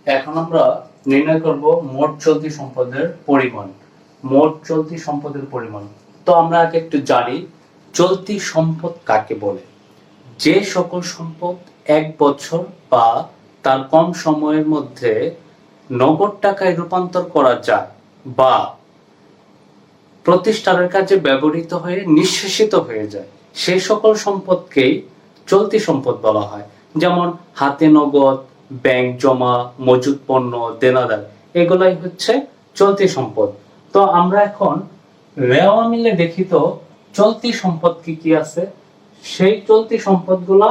এখন আমরা নির্ণয় করব মোট চলতি সম্পদের পরিমাণ। মোট চলতি সম্পদের পরিমাণ তো আমরা আগে একটু জানি চলতি সম্পদ কাকে বলে। যে সকল সম্পদ 1 বছর বা তার কম সময়ের মধ্যে নগদ টাকায় রূপান্তর করা যায় বা প্রতিষ্ঠানের কাজে ব্যবহৃত হয়ে নিঃশেষিত হয়ে যায়, সেই সকল সম্পদকেই চলতি সম্পদ বলা হয়। যেমন হাতে নগদ, ব্যাংক জমা, মজুদ পণ্য, দেনাদার, এগুলাই হচ্ছে চলতি সম্পদ। তো আমরা এখন রেওয়া মিলে দেখি তো চলতি সম্পদ কি কি আছে। সেই চলতি সম্পদগুলা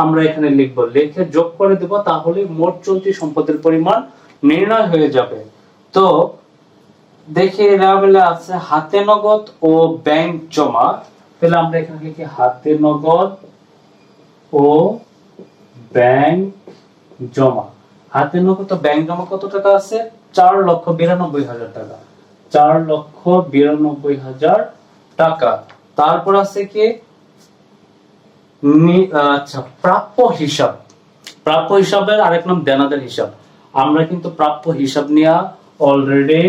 আমরা এখানে লিখবো, লিখে যোগ করে দেব, তাহলে মোট চলতি সম্পদের পরিমাণ নির্ণয় হয়ে যাবে। তো দেখি রেওয়া মিলে আছে হাতে নগদ ও ব্যাংক জমা। তাহলে আমরা এখানে লিখি হাতে নগদ ও ব্যাংক জমা। হাতে নগদ ও ব্যাংক জমা কত টাকা আছে? 4,92,000 টাকা। 4,92,000 টাকা। তারপর আছে কি আচ্ছা প্রাপ্য হিসাব। প্রাপ্য হিসাবের আরেক নাম দেনাদার হিসাব। আমরা কিন্তু প্রাপ্য হিসাব নিয়ে অলরেডি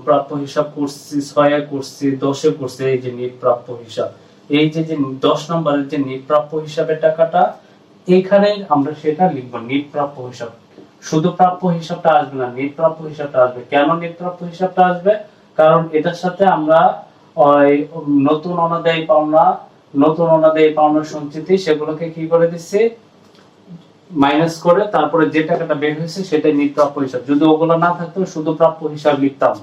প্রাপ্য হিসাব করছি, 6 করছি, 10 করছি। এই যে নিট প্রাপ্য হিসাব, এই যে 10 নম্বরের যে নিট প্রাপ্য হিসাবের টাকাটা, এখানে আমরা সেটা লিখবো নিট প্রাপ্য হিসাব। শুধু প্রাপ্য হিসাবটা আসবে না, নিট প্রাপ্য হিসাবটা আসবে। কেন নিট প্রাপ্য হিসাবটা আসবে? কারণ এটার সাথে আমরা ওই নতুন অনাদায়ী পাওনা, নতুন অনাদায়ী পাওনার সঞ্চিতি, সেগুলোকে কি করে দিচ্ছি, মাইনাস করে তারপরে যে টাকাটা বের হয়েছে সেটাই নিট প্রাপ্য হিসাব। যদি ওগুলো না থাকতো শুধু প্রাপ্য হিসাব লিখতাম।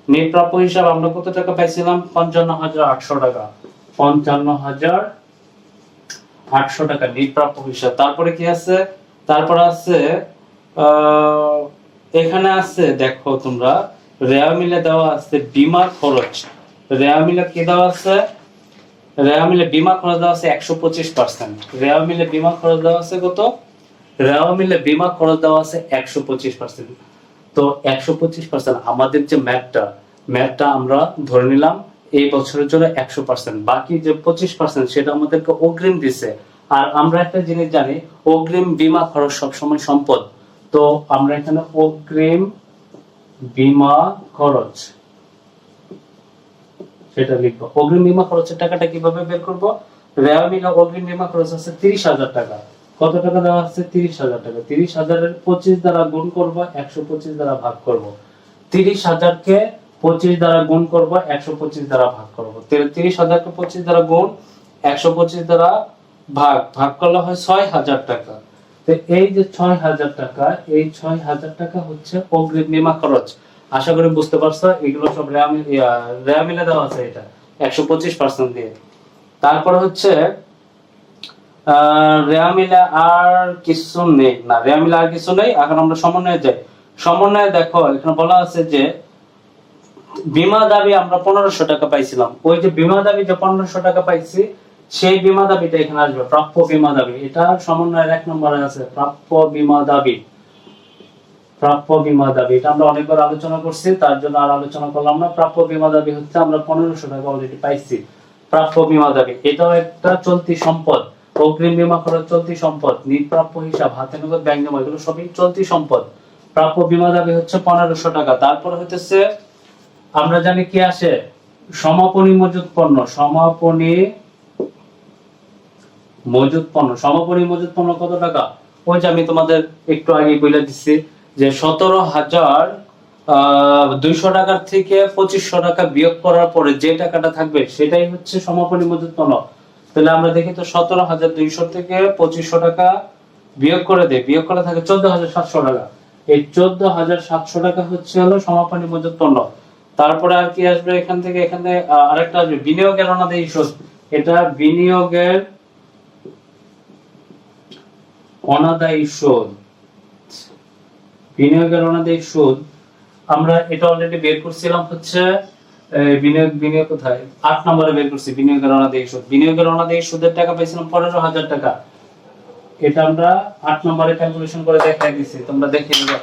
নিট প্রাপ্য হিসাব আমরা কত টাকা পাইছিলাম? 55,800 টাকা। 55,800 টাকা নিট প্রাপ্য হিসাব। তারপরে কি আছে? তারপর আছে এখানে আছে, দেখো তোমরা, রেওয়া মিলে দেওয়া আছে বীমার খরচ। রেওয়া মিলে কি দেওয়া আছে? রেওয়া মিলে বীমা খরচ দেওয়া আছে 125%। রেওয়া মিলে বীমা খরচ দেওয়া আছে কত? রেওয়া মিলে বীমা খরচ দেওয়া আছে 125%। তো 125% আমাদের যে ম্যাথটা আমরা ধরে নিলাম এই বছরের জন্য 100%, বাকি যে 25% সেটা আমাদেরকে অগ্রিম দিছে। আর আমরা একটা জিনিস জানি, অগ্রিম বীমা খরচ সবসময় সম্পদ। তো আমরা এখানে অগ্রিম বীমা খরচ সেটা লিখবো। অগ্রিম বীমা খরচের টাকাটা কিভাবে বের করব? রেওয়া মিলে অগ্রিম বীমা খরচ আছে 30,000 টাকা। কত টাকা দেওয়া আছে? 30,000 টাকা। 30,000 এর 25 দ্বারা গুণ করব, 125 দ্বারা ভাগ করব। 30,000 কে 25 দ্বারা গুণ করব, 125 দ্বারা ভাগ করব। 30,000 কে 25 দ্বারা গুণ, 125 দ্বারা ভাগ করলে হয় 6,000 টাকা। তো এই যে 6,000 টাকা, এই 6,000 টাকা হচ্ছে অগ্রিম বীমা খরচ। আশা করি বুঝতে পারছো। এগুলো সব রেওয়া মিলে দেওয়া আছে, এটা 125% দিয়ে। তারপর হচ্ছে রেওয়া মিলে আর কিছু নেই না, রেওয়া মিলে আর কিছু নেই। এখন আমরা সমন্বয়ে যাই। সমন্বয়ে দেখো এখানে বলা আছে যে বীমা দাবি আমরা 1500 টাকা পাইছিলাম। ওই যে বীমা দাবি যে 1500 টাকা পাইছি, সেই বীমা দাবিটা এখানে আসবে, প্রাপ্য বীমা দাবি। এটা সমন্বয়ের 1 নম্বরে আছে, প্রাপ্য বীমা দাবি। প্রাপ্য বীমা দাবি এটা আমরা অনেকবার আলোচনা করছি, তার জন্য আর আলোচনা করলাম না। প্রাপ্য বীমা দাবি হচ্ছে আমরা 1500 টাকা অলরেডি পাইছি। প্রাপ্য বীমা দাবি এটাও একটা চলতি সম্পদ। অগ্রিম বীমা খরচ চলতি সম্পদ, নিট প্রাপ্য হিসাব, হাতে নগদ, ব্যাংক জমা, এগুলো সবই চলতি সম্পদ। প্রাপ্য বীমা দাবি হচ্ছে 1500 টাকা। তারপর হইতেছে আমরা জানি কি আসে, সমাপনী মজুদ পণ্য। সমাপনী মজুদ পণ্য। সমাপনী মজুদ পণ্য কত টাকা? ওই যে আমি তোমাদের একটু আগে বলে দিচ্ছি যে 17,200 টাকার থেকে 2500 টাকা বিয়োগ করার পরে যে টাকাটা থাকবে সেটাই হচ্ছে সমাপনী মজুদ পণ্য। তাহলে আমরা দেখি তো 17,200 থেকে 2500 টাকা বিয়োগ করে দেই, বিয়োগ করে থাকে 14,700 টাকা। এই 14,700 টাকা হচ্ছে হলো সমাপনী মজুদ পণ্য। তারপরে আর কি আসবে এখান থেকে? এখানে আরেকটা আসবে বিনিয়োগের অনাদায়ী সুদ। এটা বিনিয়োগের অনাদায়ী সুদ। বিনিয়োগের অনাদায়ী সুদ আমরা এটা অলরেডি বের করছিলাম, হচ্ছে বিনিয়োগ কোথায়? 8 নম্বরে বের করছি বিনিয়োগের অনাদায়ী সুদ। বিনিয়োগের অনাদায়ী সুদের টাকা পাইছিলাম 15,000 টাকা। এটা আমরা 8 নম্বরে ক্যালকুলেশন করে দেখাই দিছি, তোমরা দেখে নিবে।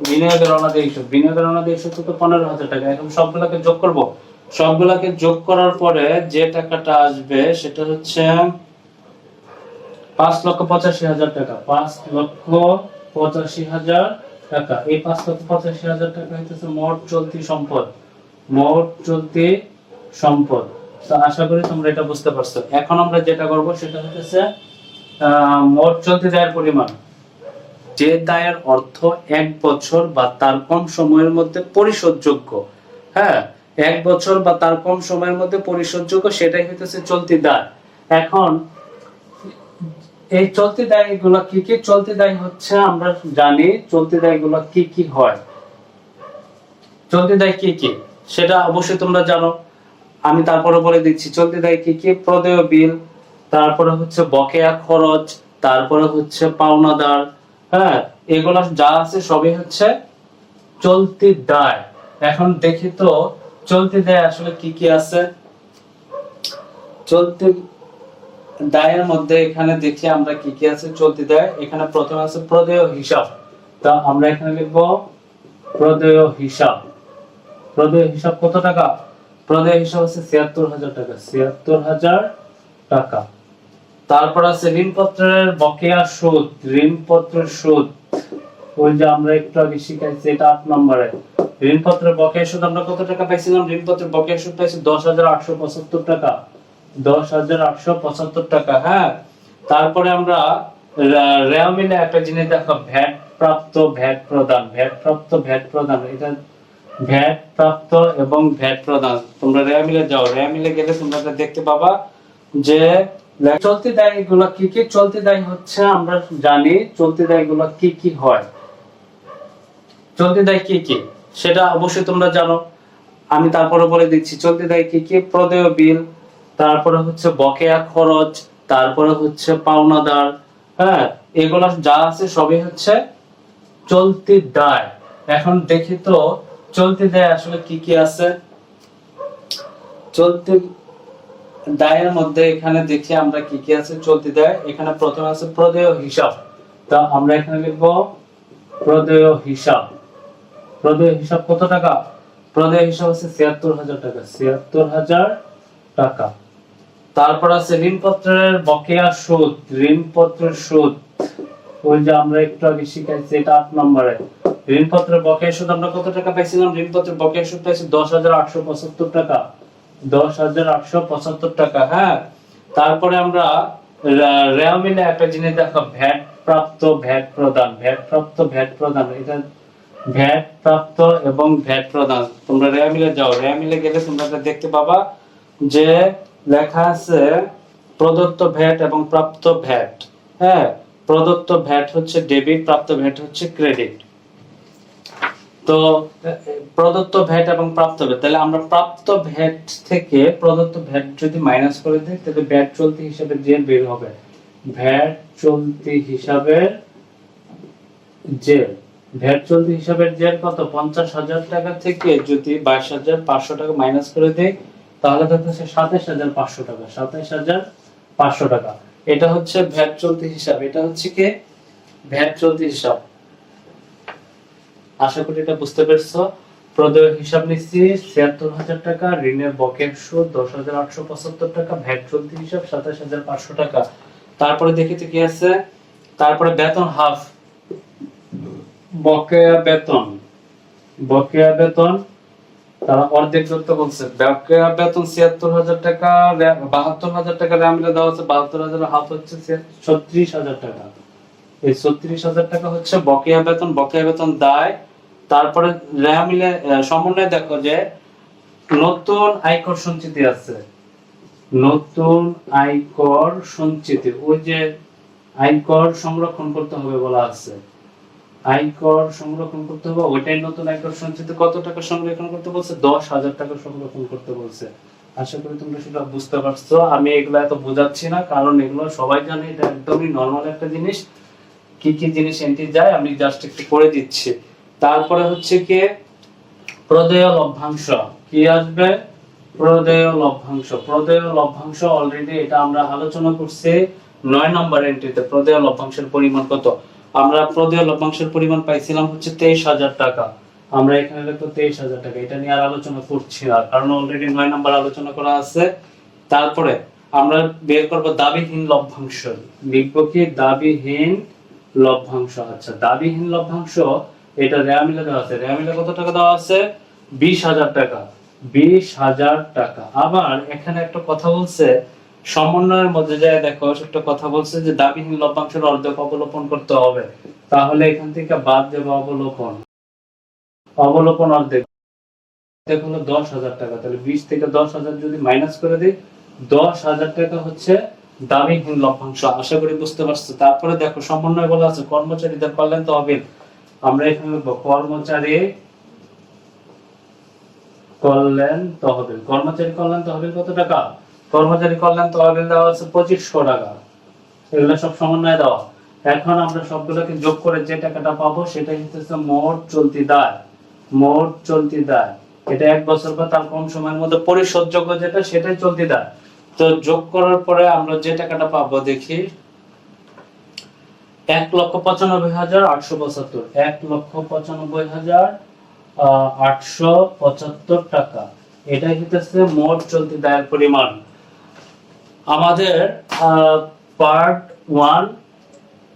বিনিয়োগের অনাদায়ী সুদ, বিনিয়োগের অনাদায়ী সুদ তো 15,000 টাকা। এখন সবগুলোকে যোগ করব। সবগুলোকে যোগ করার পরে যে টাকাটা আসবে সেটা হচ্ছে 5,85,000 টাকা। 5,85,000 85,000 টাকা। এই 5,85,000 টাকা হইতেছে মোট চলতি সম্পদ, মোট চলতি সম্পদ। তো আশা করি তোমরা এটা বুঝতে পারছো। এখন আমরা যেটা করব সেটা হচ্ছে মোট চলতি দায়ের পরিমাণ, যে দায়ের অর্থ 1 বছর বা তার কম সময়ের মধ্যে পরিশোধযোগ্য। হ্যাঁ, 1 বছর বা তার কম সময়ের মধ্যে পরিশোধযোগ্য, সেটাই হইতেছে চলতি দায়। এখন এই চলতি দায়গুলো কি কি? চলতি দায় হচ্ছে, আমরা জানি চলতি দায়গুলো কি কি হয়। চলতি দায় কি কি সেটা অবশ্যই তোমরা জানো, আমি তারপরে বলে দিচ্ছি। চলতি দায় কি কি? প্রদেয় বিল, তারপরে হচ্ছে বকেয়া খরচ, তারপরে হচ্ছে পাওনাদার। হ্যাঁ, এগুলো যা আছে সবই হচ্ছে চলতি দায়। এখন দেখি তো চলতি দায় আসলে কি কি আছে। চলতি দায়ের মধ্যে এখানে দেখি আমরা কি কি আছে চলতি দায়। এখানে প্রথমে আছে প্রদেয় হিসাব। তা আমরা এখানে লিখব প্রদেয় হিসাব। প্রদেয় হিসাব কত টাকা? প্রদেয় হিসাব হচ্ছে ৭৬,০০০ টাকা, ৭৬,০০০ টাকা। তারপর আছে ঋণপত্রের বকেয়া সুদ, ঋণপত্রের সুদ। ওই যে আমরা একটু আগে শিখাইছি, এটা ৮ নম্বরে। ঋণপত্রের বকেয়া সুদ আমরা কত টাকা পাইছিলাম? ঋণপত্রের বকেয়া সুদ পাইছি ১০,৮৭৫ টাকা, ১০,৮৭৫ টাকা। হ্যাঁ, তারপরে আমরা রেওয়া মিলে একটা জিনিস দেখো, ভ্যাট প্রাপ্ত, ভ্যাট প্রদান, ভ্যাট প্রাপ্ত, ভ্যাট প্রদান। এটা ভ্যাট প্রাপ্ত এবং ভ্যাট প্রদান। তোমরা রেওয়া মিলে যাও, রেওয়া মিলে গেলে তোমরা দেখতে পাবা যে চলতি দায়গুলো কি কি। চলতি দায় হচ্ছে, আমরা জানি চলতি দায়গুলো কি কি হয়। চলতি দায় কি কি সেটা অবশ্যই তোমরা জানো, আমি তারপরে বলে দিচ্ছি। চলতি দায় কি কি? প্রদেয় বিল, তারপরে হচ্ছে বকেয়া খরচ, তারপরে হচ্ছে পাওনাদার। হ্যাঁ, এগুলো যা আছে সবই হচ্ছে চলতি দায়। এখন দেখি তো চলতি দায় আসলে কি কি আছে। চলতি দায়ের মধ্যে এখানে দেখি আমরা কি কি আছে চলতি দায়। এখানে প্রথমে আছে প্রদেয় হিসাব। তা আমরা এখানে লিখব প্রদেয় হিসাব। প্রদেয় হিসাব কত টাকা? প্রদেয় হিসাব হচ্ছে ৭৬,০০০ টাকা, ৭৬,০০০ টাকা। তারপর আছে ঋণপত্রের বকেয়া সুদ, ঋণপত্রের সুদ। ওই যে আমরা একটু আগে শিখাইছি, এটা ৮ নম্বরে। ঋণপত্রের বকেয়া সুদ আমরা কত টাকা পাইছিলাম? ঋণপত্রের বকেয়া সুদ পাইছি ১০,৮৭৫ টাকা, ১০,৮৭৫ টাকা। হ্যাঁ, তারপরে আমরা রেওয়া মিলে একটা জিনিস দেখো, ভ্যাট প্রাপ্ত, ভ্যাট প্রদান, ভ্যাট প্রাপ্ত, ভ্যাট প্রদান। এটা ভ্যাট প্রাপ্ত এবং ভ্যাট প্রদান। তোমরা রেওয়া মিলে যাও, রেওয়া মিলে গেলে তোমরা দেখতে পাবা যে লেখা আছে প্রদত্ত ভ্যাট এবং প্রাপ্ত ভ্যাট। হ্যাঁ, প্রদত্ত ভ্যাট হচ্ছে ডেবিট, প্রাপ্ত ভ্যাট হচ্ছে ক্রেডিট। তো প্রদত্ত ভ্যাট এবং প্রাপ্ত ভ্যাট, তাহলে আমরা প্রাপ্ত ভ্যাট থেকে প্রদত্ত ভ্যাট যদি মাইনাস করে দিই, তাহলে ভ্যাট চলতি হিসাবে জেল বের হবে। ভ্যাট চলতি হিসাবের জেল, ভ্যাট চলতি হিসাবের জেল কত? ৫০,০০০ টাকা থেকে যদি ২২,৫০০ টাকা মাইনাস করে দেই, তাহলে হচ্ছে ২৭,৫০০ টাকা, ২৭,৫০০ টাকা। এটা হচ্ছে ভ্যাট চলতি হিসাব। এটা হচ্ছে কি? ভ্যাট চলতি হিসাব। আশা করি এটা বুঝতে পেরেছো। প্রদেয় হিসাব নিচ্ছি ৭৬,০০০ টাকা, ঋণের বকেয়া সুদ ১০,৮৭৫ টাকা, ভ্যাট চলতি হিসাব ২৭,৫০০ টাকা। তারপরে দেখি তো কি আছে। তারপরে বেতন হাফ, বকেয়া বেতন, বকেয়া বেতন তারা অর্ধেক করতে বলছে। বকেয়া বেতন ৭৬,০০০ টাকা, ৭২,০০০ টাকা রেওয়া মিলে দেওয়া হচ্ছে। ৭২,০০০ হাফ হচ্ছে ৩৬,০০০ টাকা। এই ৩৬,০০০ টাকা হচ্ছে বকেয়া বেতন, বকেয়া বেতন দায়। তারপরে রেওয়া মিলে সমন্বয় দেখো যে নতুন আয়কর সঞ্চিতি আছে, নতুন আয়কর সঞ্চিতি। ওই যে আয়কর সংরক্ষণ করতে হবে বলা আছে, আয়কর সংরক্ষণ করতে হবে, ওইটাই নতুন আয়কর সঞ্চিতি। কত টাকা সংরক্ষণ করতে বলছে? ১০,০০০ টাকা সংরক্ষণ করতে বলছে। আশা করি তোমরা সেটা বুঝতে পারছো। আমি এগুলো এত বোঝাচ্ছি না, কারণ এগুলো সবাই জানে, এটা একদমই নরমাল একটা জিনিস। কি কি জিনিস এন্ট্রি যায় আমি জাস্ট একটু করে দিচ্ছি। তারপরে হচ্ছে কি প্রদেয় লভ্যাংশ। কি আসবে? প্রদেয় লভ্যাংশ। প্রদেয় লভ্যাংশ অলরেডি এটা আমরা আলোচনা করছি ৯ নম্বর এন্ট্রিতে। প্রদেয় লভ্যাংশের পরিমাণ কত? আমরা প্রদেয় লভ্যাংশের পরিমাণ পাইছিলাম হচ্ছে ২৩,০০০ টাকা। আমরা এখানে লিখব ২৩,০০০ টাকা। এটা নিয়ে আর আলোচনা করছি না, কারণ অলরেডি ৯ নম্বর আলোচনা করা আছে। তারপরে আমরা বের করব দাবিহীন লভ্যাংশ। লিখব কি? দাবিহীন লভ্যাংশ। আচ্ছা, দাবিহীন লভ্যাংশ, এটা রেওয়া মিলে দেওয়া আছে। রেওয়া মিলে কত টাকা দেওয়া আছে? 20,000 টাকা। 20,000 টাকা। আবার এখানে একটা কথা বলছে, সমন্বয়ের মধ্যে যায় দেখো, একটা কথা বলছে যে দাবিহীন লভ্যাংশের অর্ধেক অবলোপন করতে হবে। তাহলে এখান থেকে বাদ দেব অবলোপন। অবলোপন অর্ধেক হলো 10,000 টাকা। তাহলে 20 থেকে 10,000 যদি মাইনাস করে দিই, 10,000 টাকা হচ্ছে দাবিহীন লভ্যাংশ। আশা করি বুঝতে পারছো। তারপরে দেখো সমন্বয় বলা আছে কর্মচারীদের কল্যাণ তহবিল। আমরা এখানে লিখবো কর্মচারী কল্যাণ তহবিল। কর্মচারী কল্যাণ তহবিল কত টাকা? কর্মচারী কল্যাণ তহবিল দেওয়া আছে 2500 টাকা। এগুলো সব সমন্বয় দেওয়া। এখন আমরা সবগুলোকে যোগ করে যে টাকাটা পাবো সেটা হচ্ছে মোট চলতি দায়। মোট চলতি দায়, এটা 1 বছর বা তার কম সময়ের মধ্যে পরিশোধযোগ্য যেটা, সেটাই চলতি দায়। তো যোগ করার পরে আমরা যে টাকাটা পাবো দেখি, 1,95,875। 1,95,875 টাকা। এটাই হচ্ছে মোট চলতি দায়ের পরিমাণ। আমাদের পার্ট 1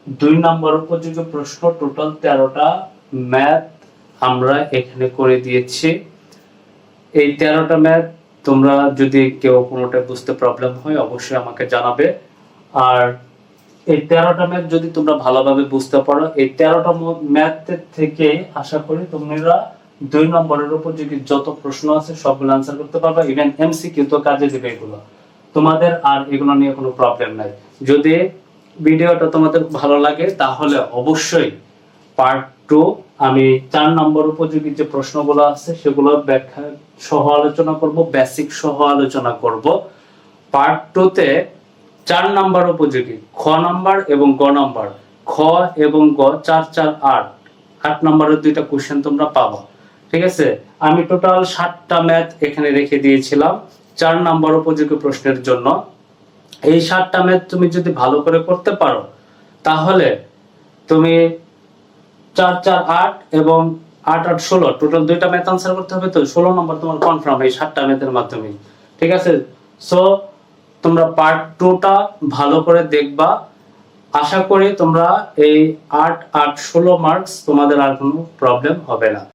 2 নম্বর উপযোগী প্রশ্ন টোটাল 13টা ম্যাথ আমরা এখানে করে দিয়েছি। এই 13টা ম্যাথ তোমরা যদি কেউ কোনোটা বুঝতে প্রবলেম হয় অবশ্যই আমাকে জানাবে। আর এই 13টা ম্যাথ যদি তোমরা ভালোভাবে বুঝতে পারো, এই 13টা ম্যাথ থেকে আশা করি তোমরা 2 নম্বরের উপযোগী যত প্রশ্ন আছে সবগুলো আনসার করতে পারবে। ইভেন এমসিকিউ তো কাজে দিবে এগুলো। তোমাদের আর এগুলো নিয়ে কোনো প্রবলেম নাই। যদি ভিডিওটা তোমাদের ভালো লাগে তাহলে অবশ্যই পার্ট 2 আমি 4 নম্বর উপযোগী যে প্রশ্নগুলো আছে সেগুলো ব্যাখ্যা সহ আলোচনা করব, বেসিক সহ আলোচনা করব। পার্ট 2 তে 4 নম্বর উপযোগী খ নাম্বার এবং গ নাম্বার, খ এবং গ 4 4 8 8 নম্বরের দুইটা কোশ্চেন তোমরা পাবা। ঠিক আছে, আমি টোটাল 7টা ম্যাথ এখানে রেখে দিয়েছিলাম 4 নম্বর উপযোগী প্রশ্নের জন্য। এই 7টা ম্যাথ তুমি যদি ভালো করে করতে পারো তাহলে তুমি 4 4 8 এবং 8 8 16 টোটাল দুইটা ম্যাথ आंसर করতে হবে। তো 16 নম্বর তোমার কনফার্ম এই 7টা ম্যাথের মাধ্যমে। ঠিক আছে, সো তোমরা পার্ট 2টা ভালো করে দেখবা। আশা করি তোমরা এই 8 8 16 মার্কস তোমাদের আর কোনো প্রবলেম হবে না।